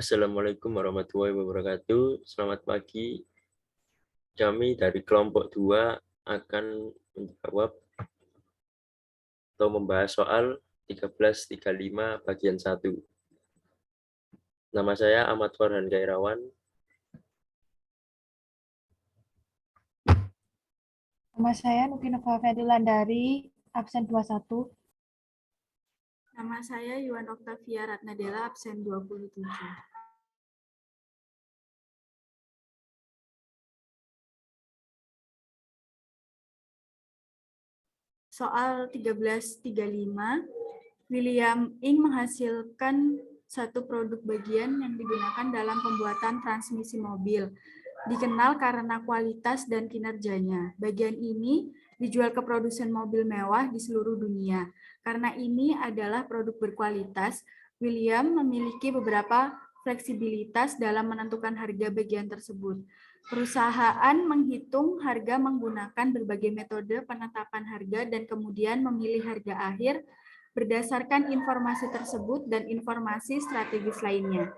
Assalamualaikum warahmatullahi wabarakatuh. Selamat pagi. Kami dari kelompok 2 akan menjawab atau membahas soal 1335 bagian 1. Nama saya Ahmad Farhan Gairawan. Nama saya Nukinova Fedilandari, absen 21. Nama saya Yuan Oktavia Ratnadela, absen 27. Soal 1335, William Ing menghasilkan satu produk bagian yang digunakan dalam pembuatan transmisi mobil. Dikenal karena kualitas dan kinerjanya. Bagian ini dijual ke produsen mobil mewah di seluruh dunia. Karena ini adalah produk berkualitas, William memiliki beberapa fleksibilitas dalam menentukan harga bagian tersebut. Perusahaan menghitung harga menggunakan berbagai metode penetapan harga dan kemudian memilih harga akhir berdasarkan informasi tersebut dan informasi strategis lainnya.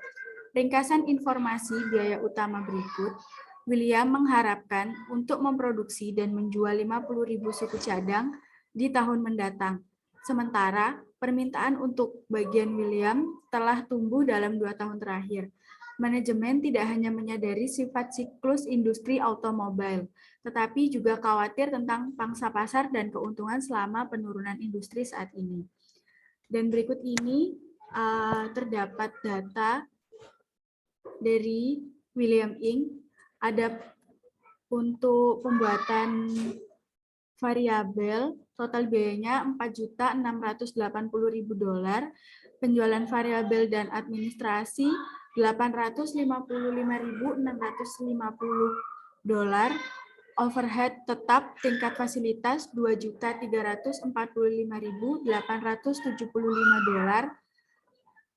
Ringkasan informasi biaya utama berikut. William mengharapkan untuk memproduksi dan menjual 50.000 suku cadang di tahun mendatang. Sementara permintaan untuk bagian William telah tumbuh dalam 2 tahun terakhir. Manajemen tidak hanya menyadari sifat siklus industri otomobil, tetapi juga khawatir tentang pangsa pasar dan keuntungan selama penurunan industri saat ini. Dan berikut ini terdapat data dari William Ing. Ada untuk pembuatan variabel, total biayanya $4.680.000, penjualan variabel dan administrasi $855.650, overhead tetap tingkat fasilitas $2.345.875,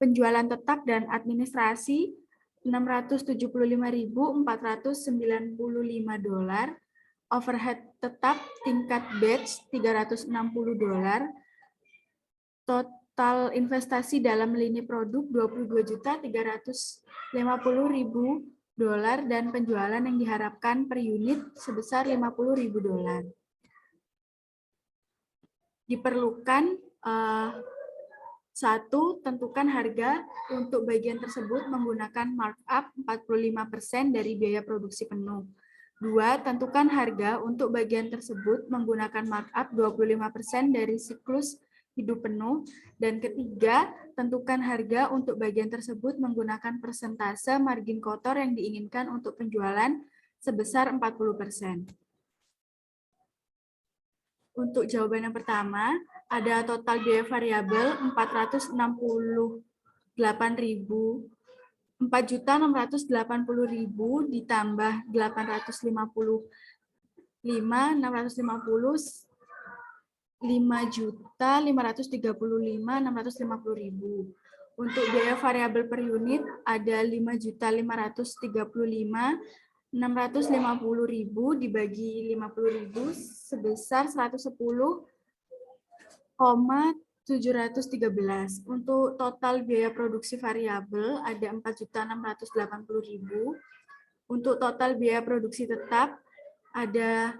penjualan tetap dan administrasi $675.495, overhead tetap tingkat batch $360, total investasi dalam lini produk $22.350.000 dan penjualan yang diharapkan per unit sebesar $50.000. Diperlukan satu, tentukan harga untuk bagian tersebut menggunakan markup 45% dari biaya produksi penuh. 2. Tentukan harga untuk bagian tersebut menggunakan markup 25% dari siklus hidup penuh. Dan ketiga, tentukan harga untuk bagian tersebut menggunakan persentase margin kotor yang diinginkan untuk penjualan sebesar 40%. Untuk jawaban yang pertama, ada total biaya variabel $4.680.000 ditambah 855.650 5.535.650.000. Untuk biaya variabel per unit ada 5.535.650.000 dibagi 50.000 sebesar 110,713. Untuk total biaya produksi variabel ada 4.680.000. Untuk total biaya produksi tetap ada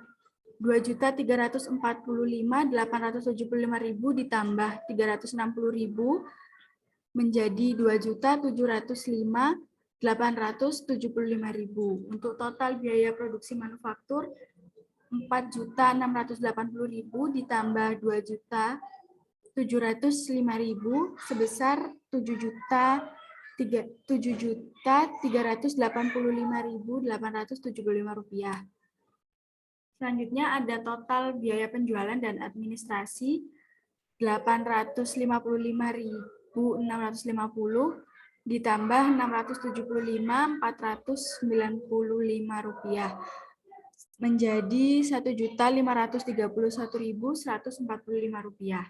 2.345.875.000 ditambah 360.000 menjadi 2.705.875.000. Untuk total biaya produksi manufaktur 4.680.000 ditambah 2.705.000 sebesar 7.385.875 rupiah. Selanjutnya ada total biaya penjualan dan administrasi 855.650 ditambah 675.495 rupiah menjadi 1.531.145 rupiah.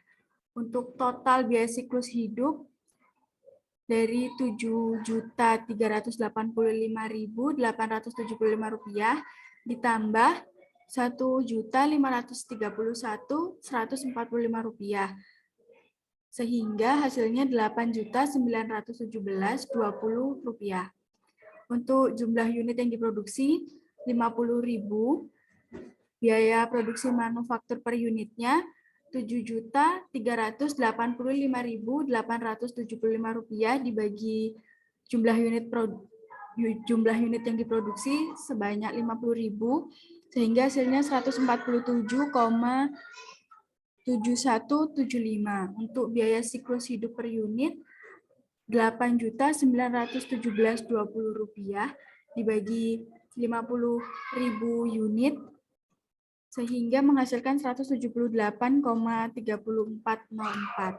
Untuk total biaya siklus hidup dari 7.385.875 rupiah ditambah 1.531.145 rupiah sehingga hasilnya Rp8.917.20. Untuk jumlah unit yang diproduksi 50.000, biaya produksi manufaktur per unitnya Rp7.385.875 dibagi jumlah unit yang diproduksi sebanyak 50.000, sehingga hasilnya 147,7175. Untuk biaya siklus hidup per unit Rp8.917.20 dibagi 50.000 unit, sehingga menghasilkan 178,3404.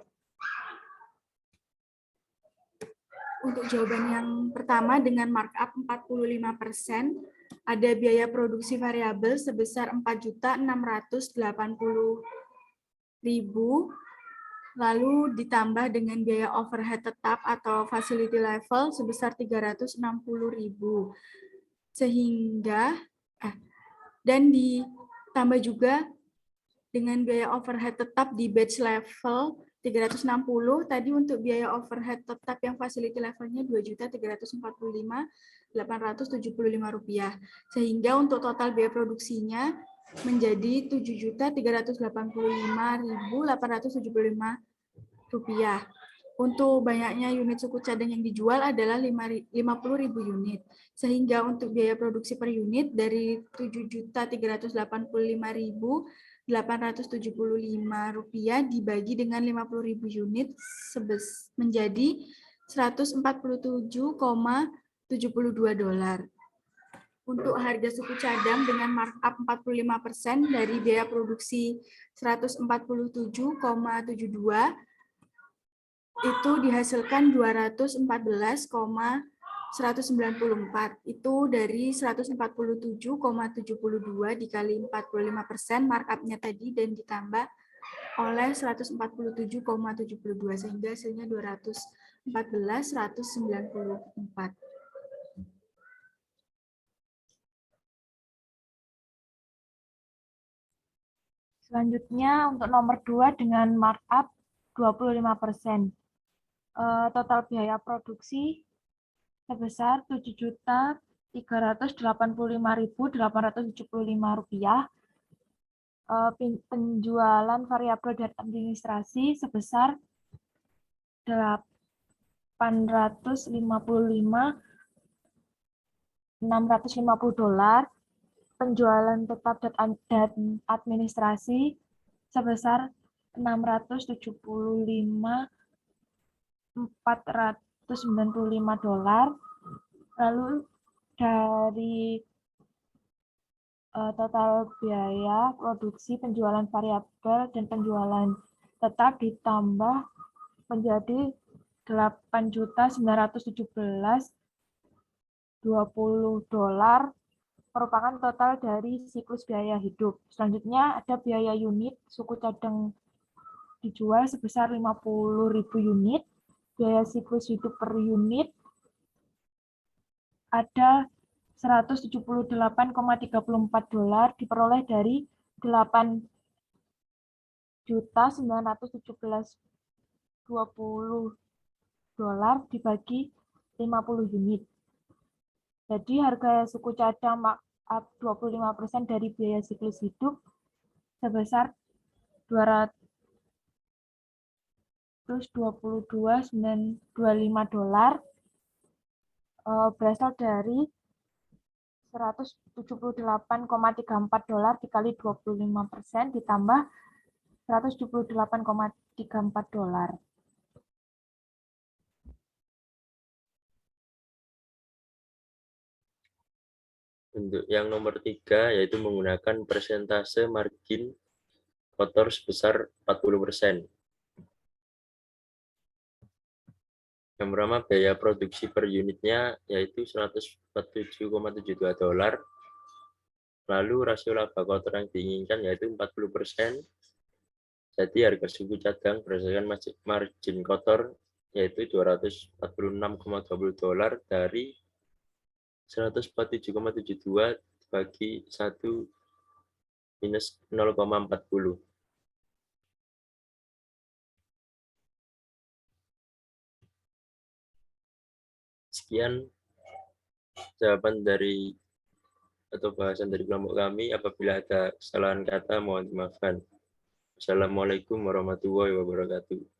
Untuk jawaban yang pertama dengan markup 45%, ada biaya produksi variabel sebesar 4.680.000, lalu ditambah dengan biaya overhead tetap atau facility level sebesar 360.000. Sehingga dan ditambah juga dengan biaya overhead tetap di batch level 360, tadi untuk biaya overhead tetap yang facility levelnya Rp2.345.875, sehingga untuk total biaya produksinya menjadi Rp7.385.875. Untuk banyaknya unit suku cadang yang dijual adalah 50.000 unit, sehingga untuk biaya produksi per unit dari Rp7.385.875 dibagi dengan 50.000 unit menjadi $147,72. Untuk harga suku cadang dengan markup 45% dari biaya produksi 147,72 itu dihasilkan 214,194. Itu dari 147,72 dikali 45% markupnya tadi dan ditambah oleh 147,72 sehingga hasilnya 214,194. Selanjutnya untuk nomor 2 dengan markup 25%. Total biaya produksi sebesar Rp7.385.875. Penjualan variabel dan administrasi sebesar $855.650. Penjualan tetap dan administrasi sebesar $675.495. Lalu dari total biaya produksi, penjualan variabel dan penjualan tetap ditambah menjadi $8.917.20 merupakan total dari siklus biaya hidup. Selanjutnya ada biaya unit suku cadang dijual sebesar 50.000 unit. Biaya siklus hidup per unit ada $178,34 diperoleh dari $8.917.20 dibagi 50 unit. Jadi harga suku cadang markup 25% dari biaya siklus hidup sebesar $222.925 berasal dari $178,34 dikali 25% ditambah $178,34. Untuk yang nomor 3, yaitu menggunakan persentase margin kotor sebesar 40%. Yang pertama, biaya produksi per unitnya yaitu $147,72. Lalu rasio laba kotor yang diinginkan yaitu 40%. Jadi harga suku cadang berdasarkan margin kotor yaitu $246,20 dari 147,72 dibagi 1 minus 0,40. Sekian jawaban dari atau bahasan dari kelompok kami. Apabila ada kesalahan kata mohon dimaafkan. Assalamualaikum warahmatullahi wabarakatuh.